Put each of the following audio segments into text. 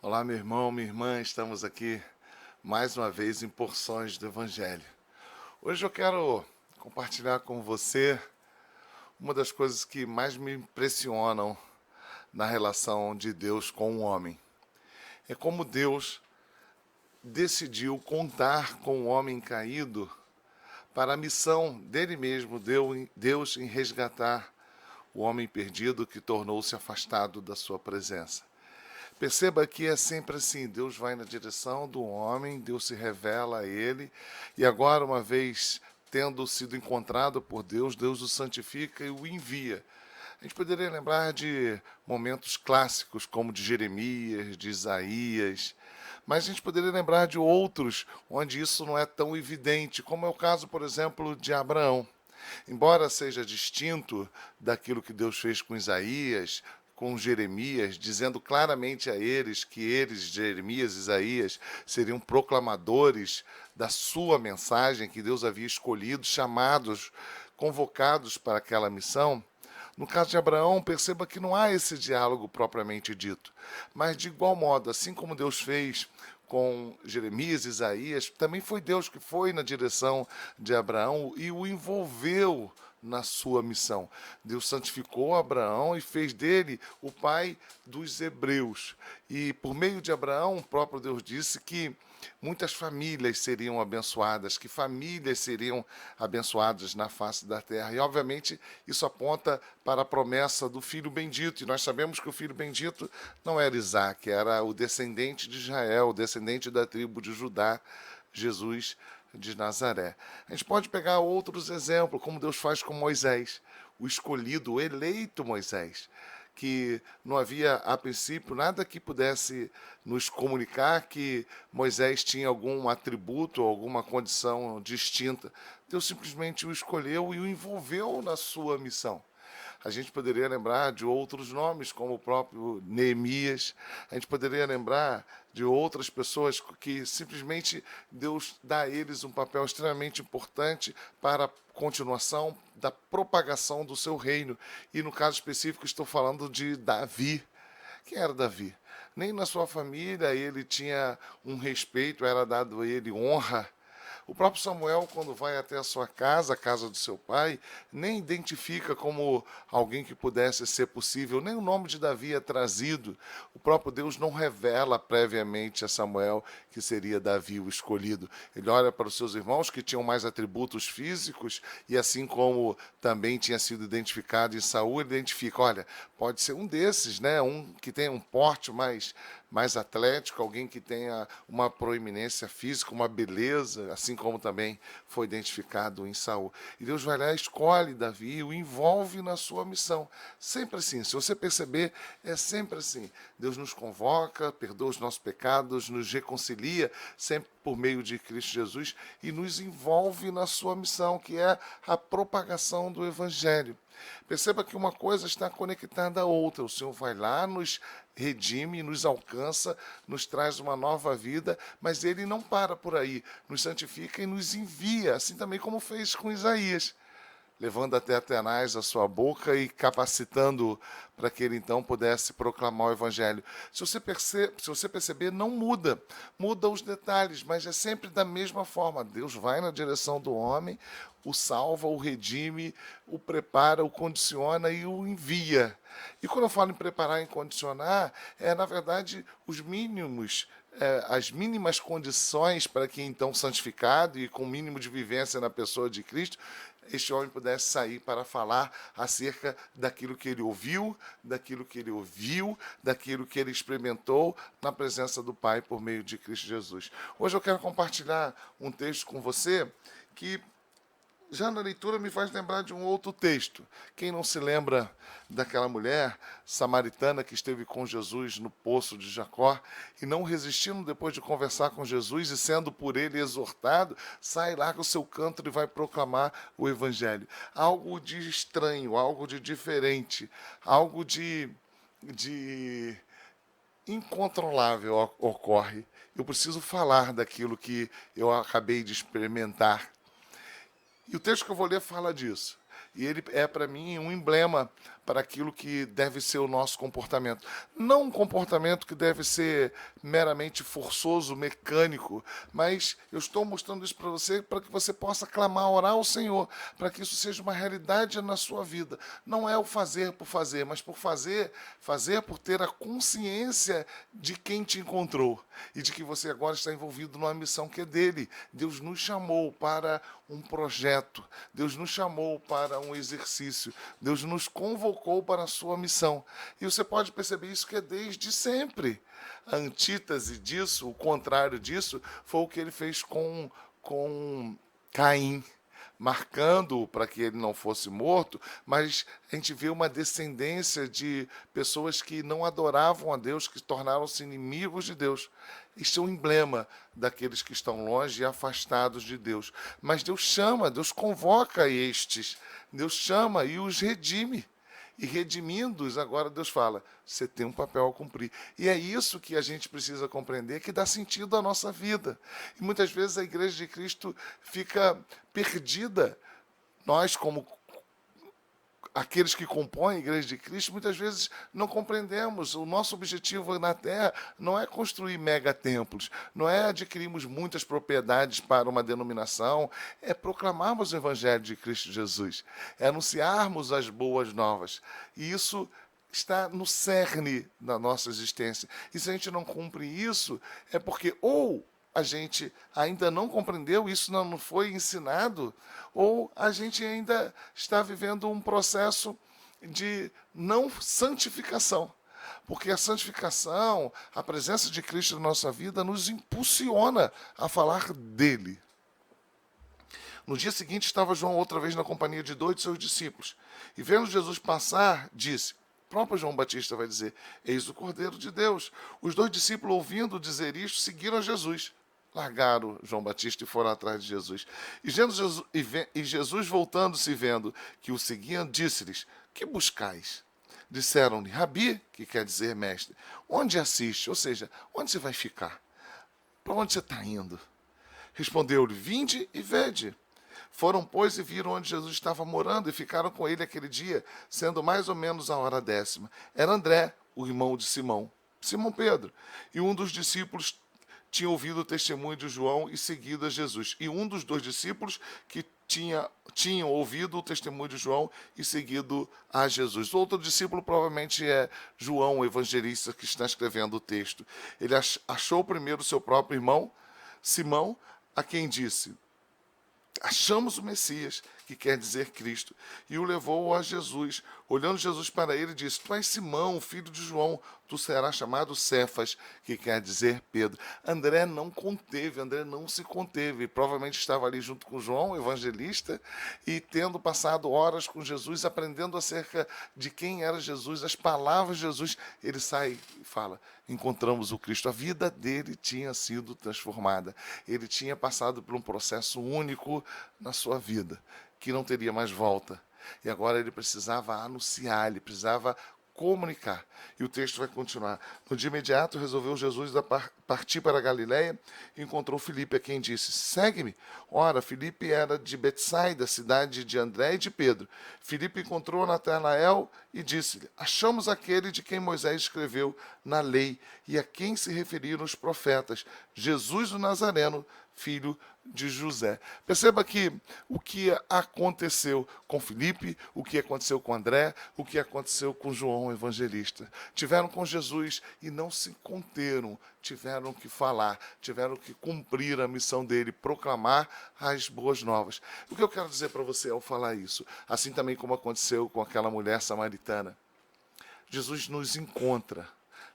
Olá, meu irmão, minha irmã, estamos aqui mais uma vez em porções do Evangelho. Hoje eu quero compartilhar com você uma das coisas que mais me impressionam na relação de Deus com o homem. É como Deus decidiu contar com o homem caído para a missão dele mesmo, Deus em resgatar o homem perdido que tornou-se afastado da sua presença. Perceba que é sempre assim, Deus vai na direção do homem, Deus se revela a ele, e agora, uma vez tendo sido encontrado por Deus, Deus o santifica e o envia. A gente poderia lembrar de momentos clássicos, como de Jeremias, de Isaías, mas a gente poderia lembrar de outros onde isso não é tão evidente, como é o caso, por exemplo, de Abraão. Embora seja distinto daquilo que Deus fez com Isaías, com Jeremias, dizendo claramente a eles que eles, Jeremias e Isaías, seriam proclamadores da sua mensagem que Deus havia escolhido, chamados, convocados para aquela missão. No caso de Abraão, perceba que não há esse diálogo propriamente dito. Mas, de igual modo, assim como Deus fez com Jeremias e Isaías, também foi Deus que foi na direção de Abraão e o envolveu na sua missão. Deus santificou Abraão e fez dele o pai dos hebreus. E por meio de Abraão, o próprio Deus disse que muitas famílias seriam abençoadas, que famílias seriam abençoadas na face da terra. E, obviamente, isso aponta para a promessa do Filho bendito. E nós sabemos que o Filho bendito não era Isaac, era o descendente de Israel, o descendente da tribo de Judá, Jesus de Nazaré. A gente pode pegar outros exemplos, como Deus faz com Moisés, o escolhido, o eleito Moisés, que não havia, a princípio, nada que pudesse nos comunicar que Moisés tinha algum atributo ou alguma condição distinta. Deus simplesmente o escolheu e o envolveu na sua missão. A gente poderia lembrar de outros nomes, como o próprio Neemias. A gente poderia lembrar de outras pessoas que simplesmente Deus dá a eles um papel extremamente importante para a continuação da propagação do seu reino. E no caso específico estou falando de Davi. Quem era Davi? Nem na sua família ele tinha um respeito, era dado a ele honra. O próprio Samuel, quando vai até a sua casa, a casa do seu pai, nem identifica como alguém que pudesse ser possível, nem o nome de Davi é trazido. O próprio Deus não revela previamente a Samuel que seria Davi o escolhido. Ele olha para os seus irmãos que tinham mais atributos físicos e assim como também tinha sido identificado em Saul, ele identifica, olha, pode ser um desses, né? Um que tem um porte mais atlético, alguém que tenha uma proeminência física, uma beleza, assim como também foi identificado em Saul. E Deus vai lá, escolhe Davi e o envolve na sua missão. Sempre assim, se você perceber, é sempre assim. Deus nos convoca, perdoa os nossos pecados, nos reconcilia, sempre por meio de Cristo Jesus, e nos envolve na sua missão, que é a propagação do Evangelho. Perceba que uma coisa está conectada à outra. O Senhor vai lá, nos redime, nos alcança, nos traz uma nova vida, mas Ele não para por aí. Nos santifica e nos envia, assim também como fez com Isaías, levando até Atenais a sua boca e capacitando para que ele então pudesse proclamar o Evangelho. Se você perceber, não muda. Muda os detalhes, mas é sempre da mesma forma. Deus vai na direção do homem, o salva, o redime, o prepara, o condiciona e o envia. E quando eu falo em preparar e condicionar, é na verdade os mínimos as mínimas condições para que então santificado e com o mínimo de vivência na pessoa de Cristo, este homem pudesse sair para falar acerca daquilo que ele ouviu, daquilo que ele ouviu, daquilo que ele experimentou na presença do Pai por meio de Cristo Jesus. Hoje eu quero compartilhar um texto com você que já na leitura me faz lembrar de um outro texto. Quem não se lembra daquela mulher samaritana que esteve com Jesus no poço de Jacó e não resistindo depois de conversar com Jesus e sendo por ele exortado, sai lá com o seu cântaro e vai proclamar o evangelho. Algo de estranho, algo de diferente, algo de incontrolável ocorre. Eu preciso falar daquilo que eu acabei de experimentar. E o texto que eu vou ler fala disso. E ele é, para mim, um emblema para aquilo que deve ser o nosso comportamento. Não um comportamento que deve ser meramente forçoso, mecânico, mas eu estou mostrando isso para que você possa clamar, orar ao Senhor, para que isso seja uma realidade na sua vida. Não é o fazer por fazer, mas por fazer por ter a consciência de quem te encontrou e de que você agora está envolvido numa missão que é dele. Deus nos chamou para um projeto, Deus nos chamou para um exercício, Deus nos convocou para a sua missão. E você pode perceber isso que é desde sempre. A antítese disso, o contrário disso, foi o que ele fez com Caim, marcando-o para que ele não fosse morto, mas a gente vê uma descendência de pessoas que não adoravam a Deus, que tornaram-se inimigos de Deus. Isso é um emblema daqueles que estão longe e afastados de Deus. Mas Deus chama, Deus convoca estes, Deus chama e os redime. E redimindo-os, agora Deus fala, você tem um papel a cumprir. E é isso que a gente precisa compreender, que dá sentido à nossa vida. E muitas vezes a Igreja de Cristo fica perdida. Nós, como aqueles que compõem a Igreja de Cristo, muitas vezes não compreendemos. O nosso objetivo na Terra não é construir megatemplos, não é adquirirmos muitas propriedades para uma denominação, é proclamarmos o Evangelho de Cristo Jesus, é anunciarmos as boas novas. E isso está no cerne da nossa existência. E se a gente não cumpre isso, é porque ou a gente ainda não compreendeu, isso não foi ensinado, ou a gente ainda está vivendo um processo de não santificação. Porque a santificação, a presença de Cristo na nossa vida, nos impulsiona a falar dele. No dia seguinte estava João outra vez na companhia de 2 de seus discípulos. E vendo Jesus passar, disse, o próprio João Batista vai dizer, eis o Cordeiro de Deus. Os 2 discípulos, ouvindo dizer isto, seguiram a Jesus. Largaram João Batista e foram atrás de Jesus. E Jesus, voltando-se e vendo que o seguiam, disse-lhes, que buscais? Disseram-lhe, Rabi, que quer dizer mestre, onde assiste? Ou seja, onde você vai ficar? Para onde você está indo? Respondeu-lhe, vinde e vede. Foram, pois, e viram onde Jesus estava morando e ficaram com ele aquele dia, sendo mais ou menos a hora 10ª. Era André, o irmão de Simão Pedro, e um dos discípulos tinha ouvido o testemunho de João e seguido a Jesus. E um dos 2 discípulos que tinham ouvido o testemunho de João e seguido a Jesus. O outro discípulo provavelmente é João, o evangelista, que está escrevendo o texto. Ele achou primeiro seu próprio irmão, Simão, a quem disse, achamos o Messias, que quer dizer Cristo, e o levou a Jesus. Olhando Jesus para ele, disse, tu és Simão, filho de João, tu serás chamado Cefas, que quer dizer Pedro. André não se conteve, provavelmente estava ali junto com João, o evangelista, e tendo passado horas com Jesus, aprendendo acerca de quem era Jesus, as palavras de Jesus, ele sai e fala, encontramos o Cristo. A vida dele tinha sido transformada, ele tinha passado por um processo único na sua vida, que não teria mais volta. E agora ele precisava anunciar, ele precisava comunicar. E o texto vai continuar. No dia imediato, resolveu Jesus partir para a Galiléia e encontrou Filipe, a quem disse, segue-me. Ora, Filipe era de Betsaida, cidade de André e de Pedro. Filipe encontrou Natanael e disse-lhe, achamos aquele de quem Moisés escreveu na lei e a quem se referiram os profetas, Jesus o Nazareno, filho de José. Perceba que o que aconteceu com Filipe, o que aconteceu com André, o que aconteceu com João Evangelista. Tiveram com Jesus e não se conteram, tiveram que falar, tiveram que cumprir a missão dele, proclamar as boas novas. O que eu quero dizer para você ao falar isso, assim também como aconteceu com aquela mulher samaritana, Jesus nos encontra.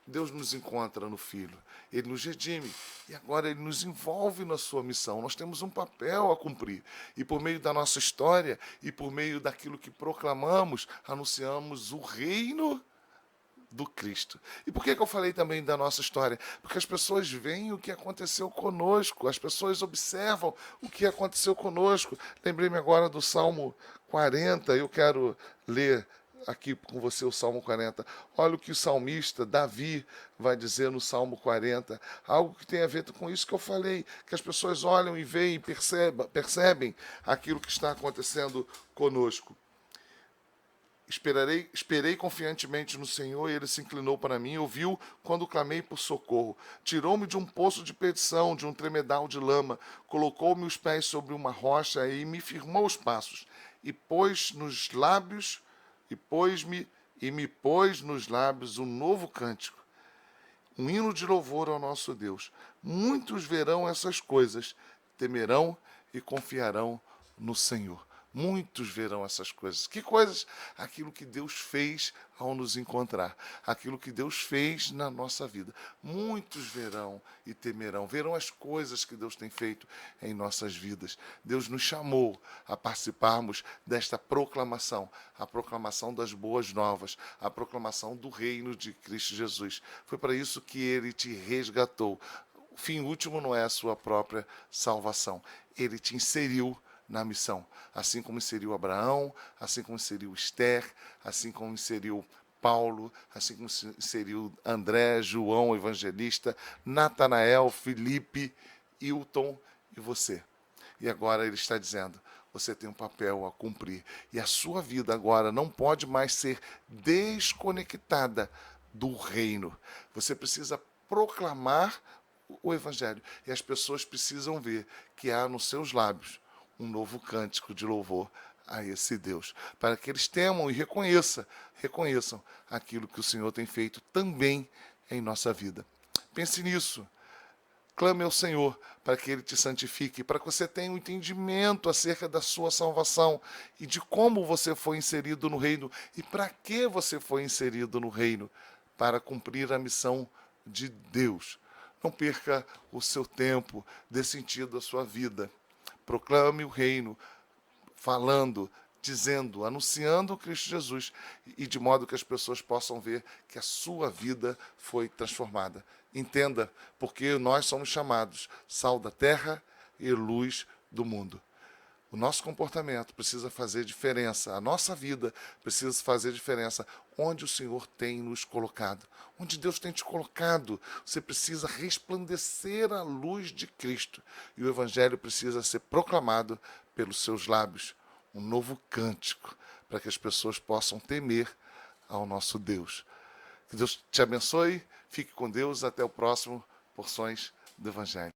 Deus nos encontra no Filho, Ele nos redime e agora Ele nos envolve na sua missão. Nós temos um papel a cumprir e por meio da nossa história e por meio daquilo que proclamamos, anunciamos o reino do Cristo. E por que eu falei também da nossa história? Porque as pessoas veem o que aconteceu conosco, as pessoas observam o que aconteceu conosco. Lembrei-me agora do Salmo 40, eu quero ler aqui com você o Salmo 40. Olha o que o salmista Davi vai dizer no Salmo 40. Algo que tem a ver com isso que eu falei, que as pessoas olham e veem, percebem aquilo que está acontecendo conosco. Esperei confiantemente no Senhor, e ele se inclinou para mim e ouviu quando clamei por socorro. Tirou-me de um poço de perdição, de um tremedal de lama, colocou-me os pés sobre uma rocha e me firmou os passos, e pôs nos lábios, e me pôs nos lábios um novo cântico, um hino de louvor ao nosso Deus. Muitos verão essas coisas, temerão e confiarão no Senhor. Muitos verão essas coisas. Que coisas? Aquilo que Deus fez ao nos encontrar. Aquilo que Deus fez na nossa vida. Muitos verão e temerão. Verão as coisas que Deus tem feito em nossas vidas. Deus nos chamou a participarmos desta proclamação. A proclamação das boas novas. A proclamação do reino de Cristo Jesus. Foi para isso que Ele te resgatou. O fim último não é a sua própria salvação. Ele te inseriu na missão, assim como inseriu Abraão, assim como inseriu Esther, assim como inseriu Paulo, assim como inseriu André, João, evangelista, Natanael, Felipe, Hilton e você. E agora ele está dizendo, você tem um papel a cumprir. E a sua vida agora não pode mais ser desconectada do reino. Você precisa proclamar o evangelho. E as pessoas precisam ver que há nos seus lábios um novo cântico de louvor a esse Deus, para que eles temam e reconheçam aquilo que o Senhor tem feito também em nossa vida. Pense nisso. Clame ao Senhor para que Ele te santifique, para que você tenha um entendimento acerca da sua salvação e de como você foi inserido no reino e para que você foi inserido no reino, para cumprir a missão de Deus. Não perca o seu tempo, dê sentido à sua vida. Proclame o reino, falando, dizendo, anunciando Cristo Jesus, e de modo que as pessoas possam ver que a sua vida foi transformada. Entenda, porque nós somos chamados sal da terra e luz do mundo. O nosso comportamento precisa fazer diferença, a nossa vida precisa fazer diferença onde o Senhor tem nos colocado, onde Deus tem te colocado. Você precisa resplandecer a luz de Cristo e o Evangelho precisa ser proclamado pelos seus lábios, um novo cântico, para que as pessoas possam temer ao nosso Deus. Que Deus te abençoe, fique com Deus, até o próximo Porções do Evangelho.